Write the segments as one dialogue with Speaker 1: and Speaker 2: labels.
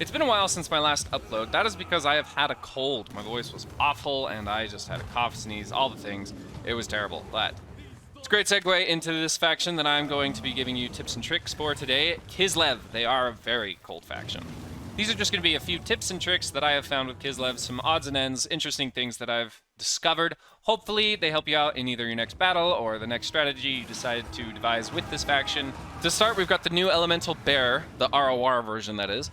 Speaker 1: It's been a while since my last upload. That is because I have had a cold. My voice was awful, and I just had a cough, sneeze, all the things. It was terrible, but it's a great segue into this faction that I'm going to be giving you tips and tricks for today. KISLEV. They are a very cold faction. These are just going to be a few tips and tricks that I have found with KISLEV, some odds and ends, interesting things that I've discovered. Hopefully they help you out in either your next battle or the next strategy you decide to devise with this faction. To start, we've got the new Elemental Bear, the ROR version that is.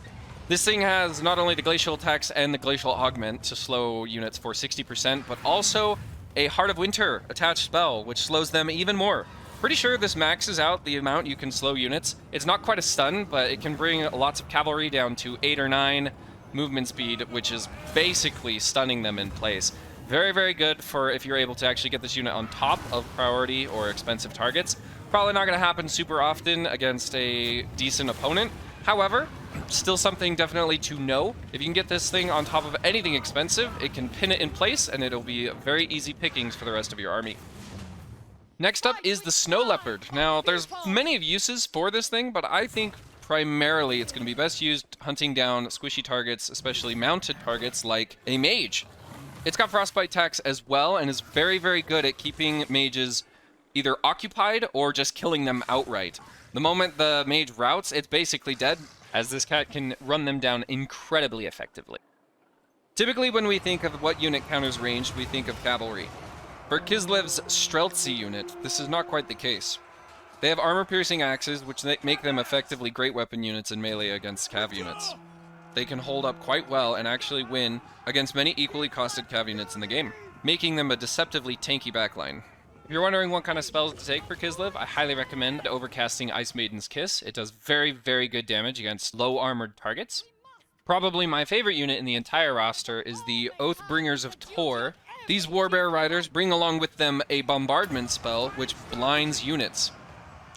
Speaker 1: This thing has not only the Glacial Attacks and the Glacial Augment to slow units for 60%, but also a Heart of Winter attached spell, which slows them even more. Pretty sure this maxes out the amount you can slow units. It's not quite a stun, but it can bring lots of cavalry down to 8 or 9 movement speed, which is basically stunning them in place. Very, very good for if you're able to actually get this unit on top of priority or expensive targets. Probably not going to happen super often against a decent opponent. However, still something definitely to know. If you can get this thing on top of anything expensive, it can pin it in place, and it'll be very easy pickings for the rest of your army. Next up is the Snow Leopard. Now, there's many uses for this thing, but I think primarily it's going to be best used hunting down squishy targets, especially mounted targets like a mage. It's got frostbite attacks as well, and is very, very good at keeping mages either occupied or just killing them outright. The moment the mage routs, it's basically dead, as this cat can run them down incredibly effectively. Typically, when we think of what unit counters ranged, we think of cavalry. For KISLEV's Streltsy unit, this is not quite the case. They have armor-piercing axes, which make them effectively great weapon units in melee against cav units. They can hold up quite well and actually win against many equally costed cav units in the game, making them a deceptively tanky backline. If you're wondering what kind of spells to take for KISLEV, I highly recommend overcasting Ice Maiden's Kiss. It does very, very good damage against low-armored targets. Probably my favorite unit in the entire roster is the Oathbringers of Tor. These Warbear Riders bring along with them a bombardment spell, which blinds units.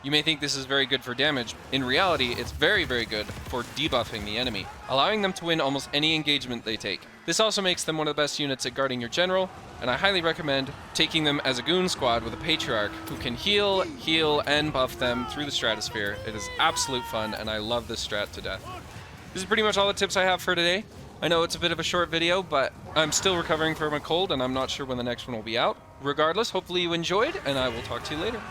Speaker 1: You may think this is very good for damage. In reality, it's very, very good for debuffing the enemy, allowing them to win almost any engagement they take. This also makes them one of the best units at guarding your general, and I highly recommend taking them as a goon squad with a Patriarch who can heal, and buff them through the stratosphere. It is absolute fun, and I love this strat to death. This is pretty much all the tips I have for today. I know it's a bit of a short video, but I'm still recovering from a cold, and I'm not sure when the next one will be out. Regardless, hopefully you enjoyed, and I will talk to you later.